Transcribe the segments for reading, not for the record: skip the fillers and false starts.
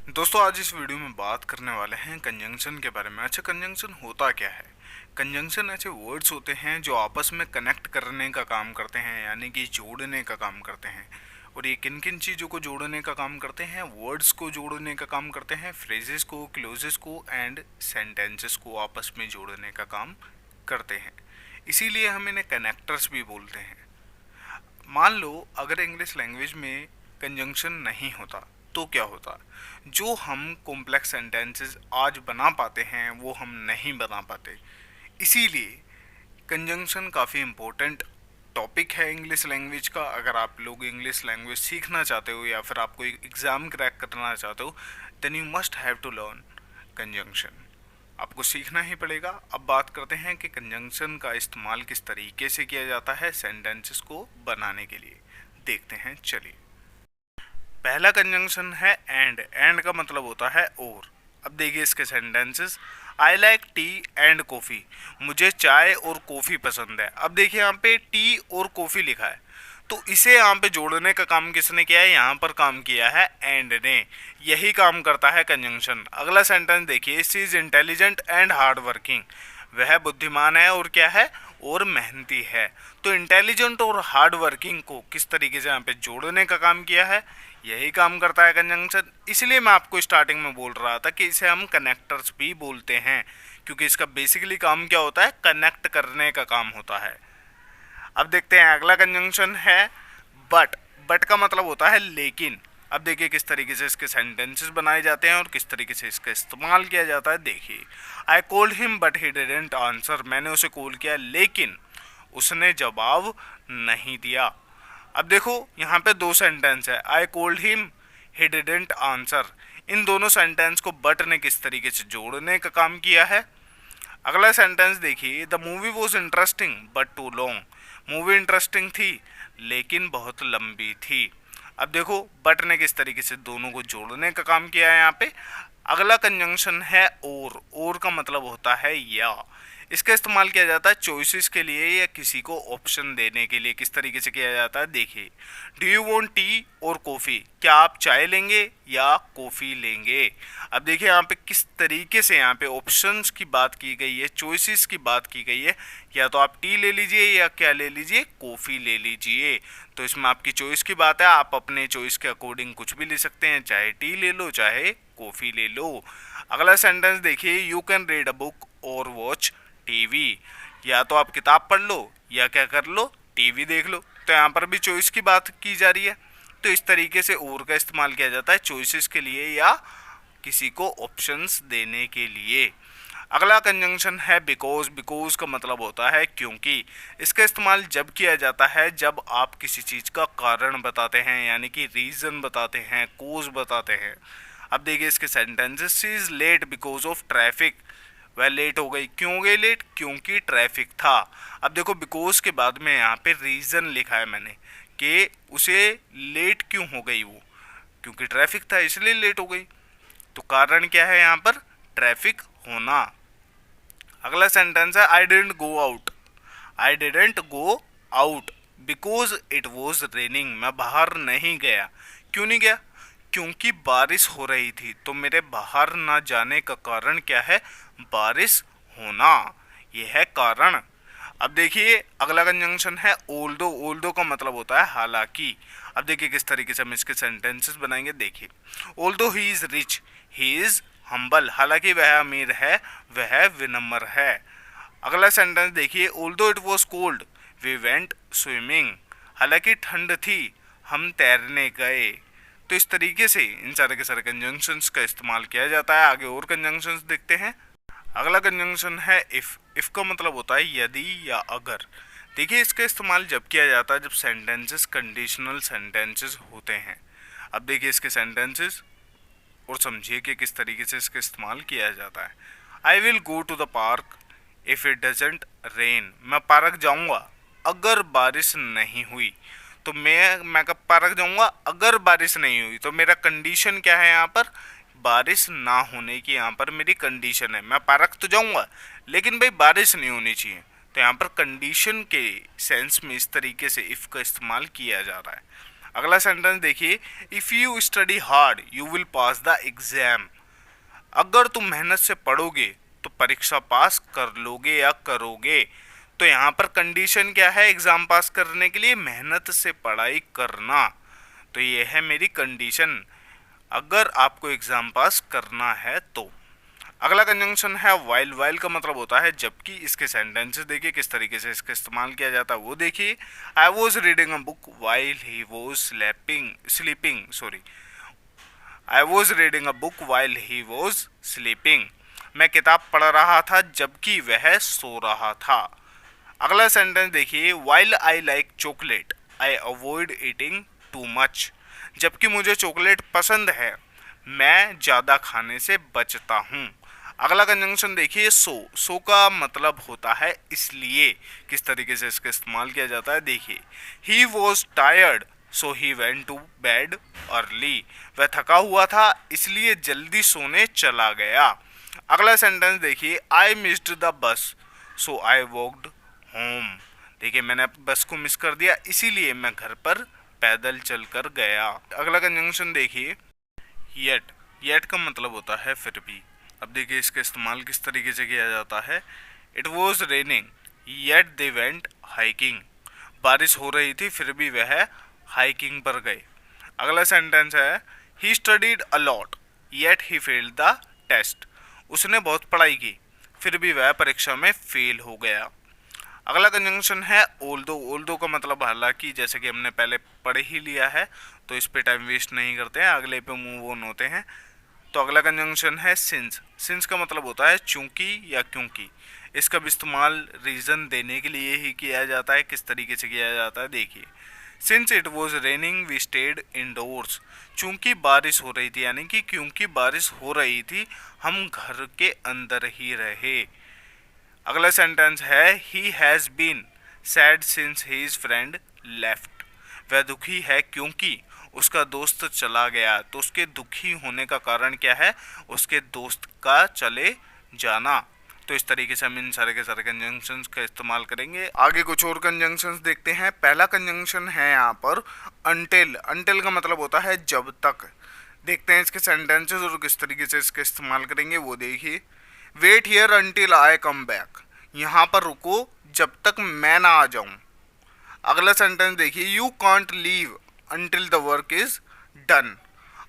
दोस्तों, आज इस वीडियो में बात करने वाले हैं कंजंक्शन के बारे में। अच्छा, कंजंक्शन होता क्या है? कंजंक्शन ऐसे वर्ड्स होते हैं जो आपस में कनेक्ट करने का काम करते हैं, यानी कि जोड़ने का काम करते हैं। और ये किन किन चीज़ों को जोड़ने का काम करते हैं? वर्ड्स को जोड़ने का काम करते हैं, फ्रेजेस को, क्लोजेस को एंड सेंटेंसेस को आपस में जोड़ने का काम करते हैं। इसीलिए हम इन्हें कनेक्टर्स भी बोलते हैं। मान लो अगर इंग्लिश लैंग्वेज में कंजंक्शन नहीं होता तो क्या होता? जो हम कॉम्प्लेक्स सेंटेंसेस आज बना पाते हैं वो हम नहीं बना पाते। इसीलिए कंजंक्शन काफ़ी इम्पोर्टेंट टॉपिक है इंग्लिश लैंग्वेज का। अगर आप लोग इंग्लिश लैंग्वेज सीखना चाहते हो या फिर आप कोई एग्ज़ाम क्रैक करना चाहते हो, then you must have to learn conjunction. आपको सीखना ही पड़ेगा। अब बात करते हैं कि कंजंक्शन का इस्तेमाल किस तरीके से किया जाता है सेंटेंसेस को बनाने के लिए। देखते हैं, चलिए। पहला कंजंक्शन है एंड। एंड का मतलब होता है और। अब देखिए इसके sentences. I like T and coffee. मुझे चाय और कॉफ़ी पसंद है। अब देखिए यहाँ पे टी और कॉफ़ी लिखा है, तो इसे यहाँ पे जोड़ने का काम किसने किया है? यहाँ पर काम किया है एंड ने। यही काम करता है कंजंक्शन। अगला सेंटेंस देखिए, she is intelligent and hard working. वह बुद्धिमान है और क्या है? और मेहनती है। तो इंटेलिजेंट और हार्ड वर्किंग को किस तरीके से यहाँ पे जोड़ने का काम किया है? यही काम करता है कंजंक्शन। इसलिए मैं आपको स्टार्टिंग में बोल रहा था कि इसे हम कनेक्टर्स भी बोलते हैं, क्योंकि इसका बेसिकली काम क्या होता है? कनेक्ट करने का काम होता है। अब देखते हैं अगला कंजंक्शन है बट। बट का मतलब होता है लेकिन। अब देखिए किस तरीके से इसके सेंटेंसेस बनाए जाते हैं और किस तरीके से इसका इस्तेमाल किया जाता है। देखिए, आई called him but he didn't answer. मैंने उसे कॉल किया लेकिन उसने जवाब नहीं दिया। अब देखो यहाँ पे दो सेंटेंस है, I called him, he didn't answer. इन दोनों सेंटेंस को बट ने किस तरीके से जोड़ने का काम किया है। अगला सेंटेंस देखिए, the movie was interesting but too long. Movie interesting थी लेकिन बहुत लंबी थी। अब देखो बट ने किस तरीके से दोनों को जोड़ने का काम किया है यहाँ पे। अगला कंजंक्शन है और का मतलब होता है या। इसका इस्तेमाल किया जाता है चॉइसेस के लिए या किसी को ऑप्शन देने के लिए। किस तरीके से किया जाता है देखिए, डू यू वांट टी और कॉफ़ी। क्या आप चाय लेंगे या कॉफ़ी लेंगे। अब देखिए यहाँ पे किस तरीके से यहाँ पे ऑप्शंस की बात की गई है, चॉइसेस की बात की गई है। या तो आप टी ले लीजिए या क्या ले लीजिए, कॉफ़ी ले लीजिए। तो इसमें आपकी चॉइस की बात है, आप अपने चॉइस के अकॉर्डिंग कुछ भी ले सकते हैं, चाहे टी ले लो चाहे कॉफ़ी ले लो। अगला सेंटेंस देखिए, you can read a book और वॉच टीवी। या तो आप किताब पढ़ लो या क्या कर लो, टीवी देख लो। तो यहाँ पर भी चॉइस की बात की जा रही है। तो इस तरीके से और का इस्तेमाल किया जाता है चॉइसेस के लिए या किसी को ऑप्शंस देने के लिए। अगला कंजंक्शन है बिकॉज। बिकॉज का मतलब होता है क्योंकि। इसका इस्तेमाल जब किया जाता है जब आप किसी चीज़ का कारण बताते हैं, यानी कि रीज़न बताते हैं, कोज बताते हैं। अब देखिए इसके sentences, she is late because of traffic. वह लेट हो गई। क्यों हो गई लेट? क्योंकि ट्रैफिक था। अब देखो बिकॉज के बाद में यहाँ पे रीज़न लिखा है मैंने कि उसे लेट क्यों हो गई वो, क्योंकि ट्रैफिक था इसलिए लेट हो गई। तो कारण क्या है यहाँ पर? ट्रैफिक होना। अगला सेंटेंस है, I didn't go out. I didn't go out because it was raining. मैं बाहर नहीं गया। क्यों नहीं गया? क्योंकि बारिश हो रही थी। तो मेरे बाहर ना जाने का कारण क्या है? बारिश होना। यह है कारण। अब देखिए अगला कंजंक्शन है ओल्दो। ओल्दो का मतलब होता है हालांकि। अब देखिए किस तरीके से हम इसके सेंटेंसेस बनाएंगे। देखिए, although he is rich he is humble. हालांकि वह अमीर है वह विनम्र है। अगला सेंटेंस देखिए, although it was cold we went swimming. हालांकि ठंड थी हम तैरने गए। तो इस तरीके से इन सारे के सारे कंजंक्शंस का इस्तेमाल किया जाता है। आगे और कंजंक्शंस देखते हैं। अगला कंजंक्शन है इफ़। इफ़ का मतलब होता है यदि या अगर। देखिए इसका इस्तेमाल जब किया जाता है जब सेंटेंसेस कंडीशनल सेंटेंसेस होते हैं। अब देखिए इसके सेंटेंसेस और समझिए कि किस तरीके से इसका इस्तेमाल किया जाता है। I will go to the park if it doesn't rain. मैं पार्क जाऊंगा अगर बारिश नहीं हुई। तो मैं कब पार्क जाऊंगा? अगर बारिश नहीं हुई। तो मेरा कंडीशन क्या है यहाँ पर? बारिश ना होने की यहाँ पर मेरी कंडीशन है। मैं पार्क तो जाऊंगा लेकिन भाई बारिश नहीं होनी चाहिए। तो यहाँ पर कंडीशन के सेंस में इस तरीके से इफ़ का इस्तेमाल किया जा रहा है। अगला सेंटेंस देखिए, if you study hard you will pass the exam. अगर तुम मेहनत से पढ़ोगे तो परीक्षा पास कर लोगे या करोगे। तो यहाँ पर कंडीशन क्या है एग्जाम पास करने के लिए? मेहनत से पढ़ाई करना। तो ये है मेरी कंडीशन, अगर आपको एग्जाम पास करना है तो। अगला कंजंक्शन है वाइल। वाइल का मतलब होता है जबकि। इसके सेंटेंसेस देखिए किस तरीके से इसका इस्तेमाल किया जाता है वो देखिए। I was reading a book while he was sleeping sorry I was reading a book while he was sleeping. मैं किताब पढ़ रहा था जबकि वह सो रहा था। अगला सेंटेंस देखिए, while I like chocolate I avoid eating too much. जबकि मुझे चॉकलेट पसंद है मैं ज़्यादा खाने से बचता हूँ। अगला कंजंक्शन देखिए, सो का मतलब होता है इसलिए। किस तरीके से इसका इस्तेमाल किया जाता है देखिए। He was tired so he went to bed early. वह थका हुआ था इसलिए जल्दी सोने चला गया। अगला सेंटेंस देखिए, I missed the bus so I walked home. देखिए मैंने बस को मिस कर दिया इसीलिए मैं घर पर पैदल चल कर गया। अगला कंजंक्शन देखिए, येट। येट का मतलब होता है फिर भी। अब देखिए इसका इस्तेमाल किस तरीके से किया जाता है। It was raining yet they went hiking. बारिश हो रही थी फिर भी वह हाइकिंग पर गए। अगला सेंटेंस है, he studied a lot yet he failed the test. उसने बहुत पढ़ाई की फिर भी वह परीक्षा में फेल हो गया। अगला कंजंक्शन है ओल्दो। ओल्दो का मतलब हालांकि, जैसे कि हमने पहले पढ़ ही लिया है तो इस पे टाइम वेस्ट नहीं करते हैं, अगले पे मूव ऑन होते हैं। तो अगला कंजंक्शन है सिंस। सिंस का मतलब होता है चूंकि या क्योंकि। इसका भी इस्तेमाल रीज़न देने के लिए ही किया जाता है। किस तरीके से किया जाता है देखिए। Since it was raining we stayed indoors. चूंकि बारिश हो रही थी यानी कि क्योंकि बारिश हो रही थी हम घर के अंदर ही रहे। अगला सेंटेंस है, he has been sad since his friend left. वह दुखी है क्योंकि उसका दोस्त चला गया। तो उसके दुखी होने का कारण क्या है? उसके दोस्त का चले जाना। तो इस तरीके से हम इन सारे के सारे कंजंक्शंस का इस्तेमाल करेंगे। आगे कुछ और कंजंक्शंस देखते हैं। पहला कंजंक्शन है यहाँ पर अनटिल। अनटिल का मतलब होता है जब तक। देखते हैं इसके सेंटेंसेस और किस तरीके से इसका इस्तेमाल करेंगे वो देखिए। Wait here until I come back. यहाँ पर रुको जब तक मैं ना आ जाऊँ। अगला सेंटेंस देखिए, you can't leave until the work is done.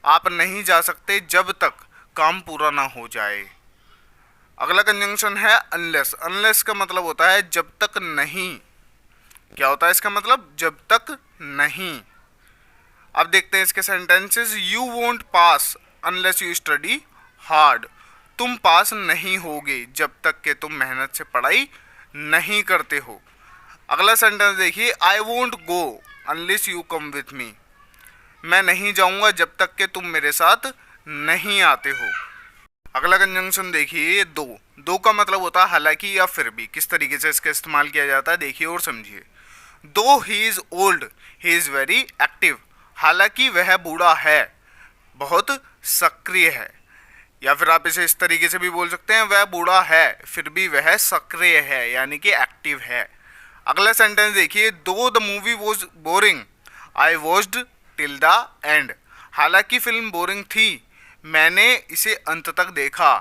आप नहीं जा सकते जब तक काम पूरा ना हो जाए। अगला कंजंक्शन है अनलेस। अनलेस का मतलब होता है जब तक नहीं। क्या होता है इसका मतलब? जब तक नहीं। अब देखते हैं इसके sentences. You won't pass unless you study hard. तुम पास नहीं होगे जब तक कि तुम मेहनत से पढ़ाई नहीं करते हो। अगला सेंटेंस देखिए, I won't go unless you come with me. मैं नहीं जाऊंगा जब तक कि तुम मेरे साथ नहीं आते हो। अगला कंजंक्शन देखिए, दो। दो का मतलब होता है हालांकि या फिर भी। किस तरीके से इसका इस्तेमाल किया जाता है देखिए और समझिए। दो he is old he is very active. हालांकि वह बूढ़ा है बहुत सक्रिय है। या फिर आप इसे इस तरीके से भी बोल सकते हैं, वह बूढ़ा है फिर भी वह सक्रिय है यानी कि एक्टिव है। अगला सेंटेंस देखिए, दो the movie was boring I watched till the end. हालांकि फिल्म बोरिंग थी मैंने इसे अंत तक देखा।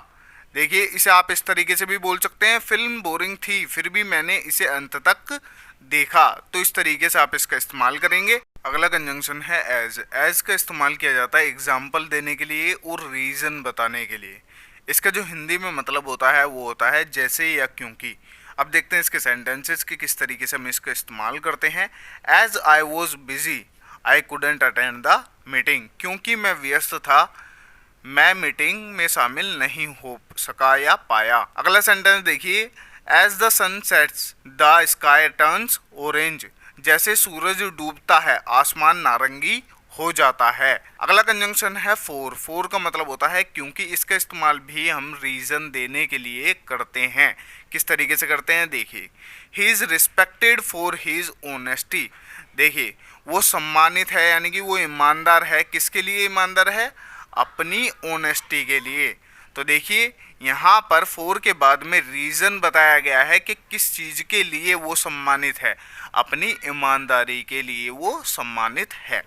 देखिए इसे आप इस तरीके से भी बोल सकते हैं, फिल्म बोरिंग थी फिर भी मैंने इसे अंत तक देखा। तो इस तरीके से आप इसका इस्तेमाल करेंगे। अगला कंजंक्शन है एज। एज का इस्तेमाल किया जाता है एग्जाम्पल देने के लिए और रीज़न बताने के लिए। इसका जो हिंदी में मतलब होता है वो होता है जैसे या क्योंकि। अब देखते हैं इसके सेंटेंसेस कि किस तरीके से हम इसका इस्तेमाल करते हैं। As I was busy I couldn't attend the meeting. क्योंकि मैं व्यस्त था मैं मीटिंग में शामिल नहीं हो सका या पाया। अगला सेंटेंस देखिए, as the sun sets the sky turns orange. जैसे सूरज डूबता है आसमान नारंगी हो जाता है। अगला कंजंक्शन है फोर। फोर का मतलब होता है क्योंकि। इसका इस्तेमाल भी हम रीज़न देने के लिए करते हैं। किस तरीके से करते हैं देखिए। He is respected for his honesty. देखिए वो सम्मानित है यानी कि वो ईमानदार है। किसके लिए ईमानदार है? अपनी ऑनेस्टी के लिए। तो देखिए यहाँ पर फोर के बाद में रीज़न बताया गया है कि किस चीज़ के लिए वो सम्मानित है। अपनी ईमानदारी के लिए वो सम्मानित है।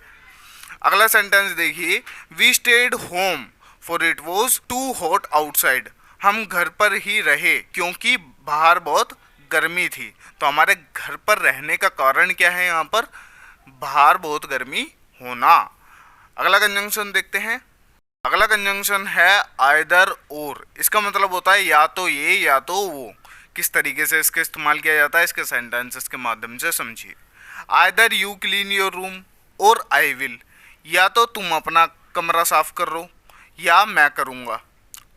अगला सेंटेंस देखिए, we stayed home for it was too hot outside. हम घर पर ही रहे क्योंकि बाहर बहुत गर्मी थी। तो हमारे घर पर रहने का कारण क्या है यहाँ पर? बाहर बहुत गर्मी होना। अगला कंजंक्शन देखते हैं। अगला कंजंक्शन है आइदर और। इसका मतलब होता है या तो ये या तो वो। किस तरीके से इसका इस्तेमाल किया जाता है इसके सेंटेंसेस के माध्यम से समझिए। Either you clean your room और आई विल। या तो तुम अपना कमरा साफ कर लो या मैं करूँगा।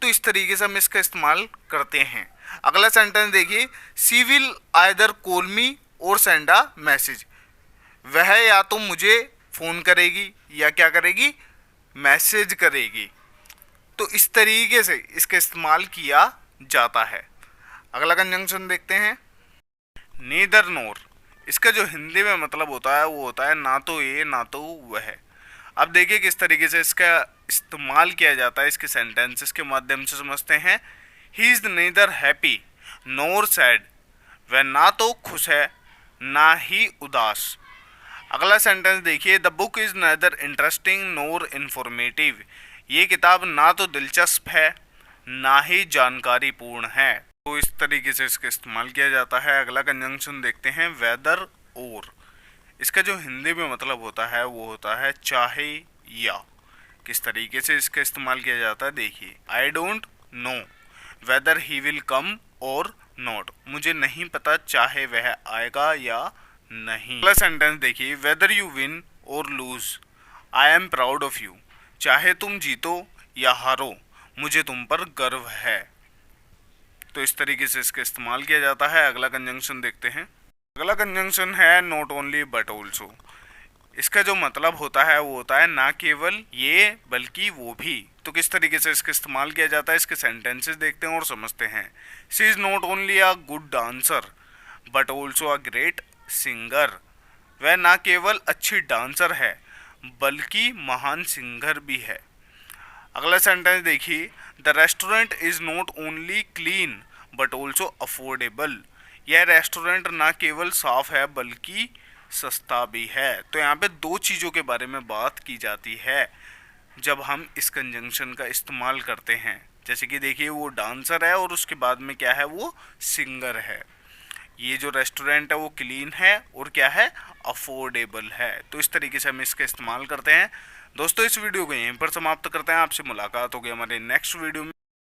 तो इस तरीके से हम इसका इस्तेमाल करते हैं। अगला सेंटेंस देखिए, सी विल आइदर कॉल मी और सेंड अ मैसेज। वह या तो मुझे फ़ोन करेगी या क्या करेगी? मैसेज करेगी। तो इस तरीके से इसका इस्तेमाल किया जाता है। अगला कंजंक्शन देखते हैं, नीदर नोर। इसका जो हिंदी में मतलब होता है वो होता है ना तो ये ना तो वह। अब देखिए किस तरीके से इसका इस्तेमाल किया जाता है इसके सेंटेंसेस के माध्यम से समझते हैं। He is neither happy NOR sad. वह ना तो खुश है ना ही उदास। अगला सेंटेंस देखिए, the book is neither interesting NOR informative. ये किताब ना तो दिलचस्प है ना ही जानकारीपूर्ण है। तो इस तरीके से इसका इस्तेमाल किया जाता है। अगला कंजंक्शन देखते हैं, वेदर और। इसका जो हिंदी में मतलब होता है वो होता है चाहे या। किस तरीके से इसका इस्तेमाल किया जाता है देखिए, I don't know whether he will come और नॉट। मुझे नहीं पता चाहे वह आएगा या नहीं। अगला सेंटेंस देखिए, whether you win or lose I am proud of you. चाहे तुम जीतो या हारो मुझे तुम पर गर्व है। तो इस तरीके से इसका इस्तेमाल किया जाता है। अगला कंजंक्शन देखते हैं। अगला कंजंक्शन है नॉट ओनली बट ऑल्सो। इसका जो मतलब होता है वो होता है ना केवल ये बल्कि वो भी। तो किस तरीके से इसका इस्तेमाल किया जाता है इसके सेंटेंसेस देखते हैं और समझते हैं। She is not only a good dancer but also a great singer. वह ना केवल अच्छी डांसर है बल्कि महान सिंगर भी है। अगला सेंटेंस देखिए, the restaurant is not only clean but also affordable. यह रेस्टोरेंट ना केवल साफ है बल्कि सस्ता भी है। तो यहाँ पे दो चीज़ों के बारे में बात की जाती है जब हम इस कंजंक्शन का इस्तेमाल करते हैं। जैसे कि देखिए वो डांसर है और उसके बाद में क्या है, वो सिंगर है। ये जो रेस्टोरेंट है वो क्लीन है और क्या है, अफोर्डेबल है। तो इस तरीके से हम इसका इस्तेमाल करते हैं। दोस्तों इस वीडियो को यहीं पर समाप्त करते हैं। आपसे मुलाकात होगी हमारे नेक्स्ट वीडियो में।